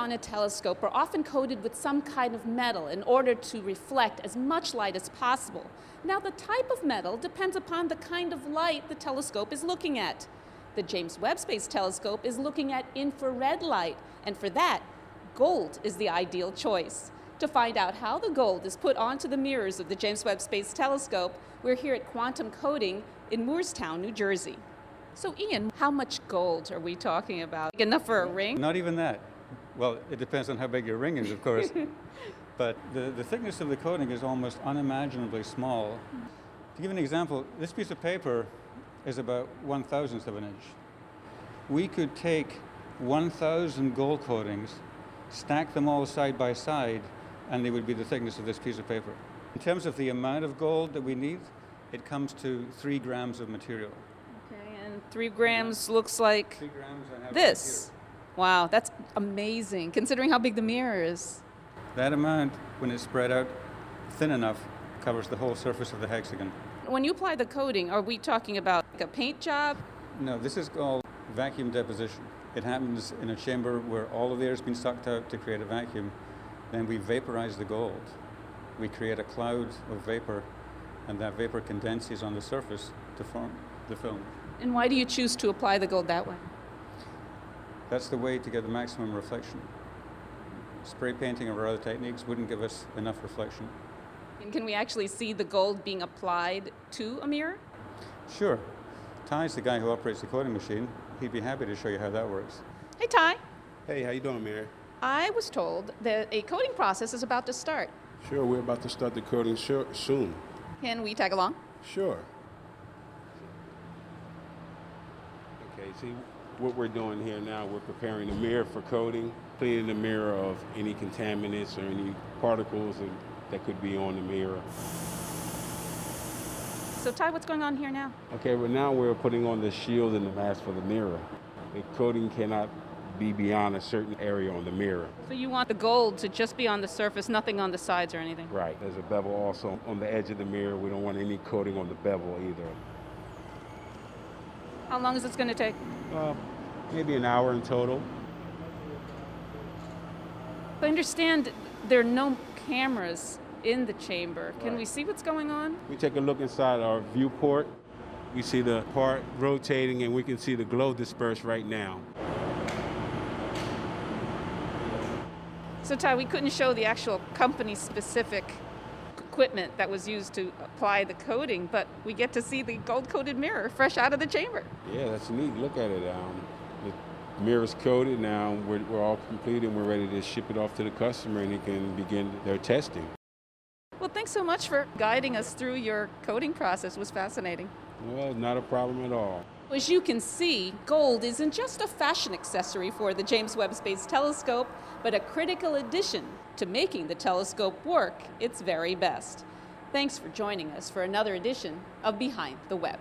on a telescope are often coated with some kind of metal in order to reflect as much light as possible. Now, the type of metal depends upon the kind of light the telescope is looking at. The James Webb Space Telescope is looking at infrared light, and for that, gold is the ideal choice. To find out how the gold is put onto the mirrors of the James Webb Space Telescope, we're here at Quantum Coating in Moorestown, New Jersey. So Ian, how much gold are we talking about? Enough for a ring? Not even that. Well, it depends on how big your ring is, of course. But the thickness of the coating is almost unimaginably small. To give an example, this piece of paper is about 1/1000th of an inch. We could take 1,000 gold coatings, stack them all side by side, and they would be the thickness of this piece of paper. In terms of the amount of gold that we need, it comes to 3 grams of material. Okay, and 3 grams looks like 3 grams I have this. Wow, that's amazing, considering how big the mirror is. That amount, when it's spread out thin enough, covers the whole surface of the hexagon. When you apply the coating, are we talking about like a paint job? No, this is called vacuum deposition. It happens in a chamber where all of the air has been sucked out to create a vacuum. Then we vaporize the gold. We create a cloud of vapor, and that vapor condenses on the surface to form the film. And why do you choose to apply the gold that way? That's the way to get the maximum reflection. Spray painting or other techniques wouldn't give us enough reflection. And can we actually see the gold being applied to a mirror? Sure. Ty's the guy who operates the coating machine. He'd be happy to show you how that works. Hey, Ty. Hey, how you doing, Mary? I was told that a coating process is about to start. Sure, we're about to start the coating soon. Can we tag along? Sure. Okay, see, what we're doing here now, we're preparing the mirror for coating, cleaning the mirror of any contaminants or any particles that could be on the mirror. So Ty, what's going on here now? Okay, well now we're putting on the shield and the mask for the mirror. The coating cannot be beyond a certain area on the mirror. So you want the gold to just be on the surface, nothing on the sides or anything? Right. There's a bevel also on the edge of the mirror. We don't want any coating on the bevel either. How long is this going to take? Maybe an hour in total. I understand there are no cameras in the chamber. Can Right. we see what's going on? We take a look inside our viewport. We see the part rotating and we can see the glow disperse right now. So Ty, we couldn't show the actual company-specific equipment that was used to apply the coating, but we get to see the gold-coated mirror fresh out of the chamber. Yeah, that's neat. Look at it. The mirror's coated now. We're all complete and we're ready to ship it off to the customer and they can begin their testing. Well, thanks so much for guiding us through your coating process. It was fascinating. Well, not a problem at all. As you can see, gold isn't just a fashion accessory for the James Webb Space Telescope, but a critical addition to making the telescope work its very best. Thanks for joining us for another edition of Behind the Webb.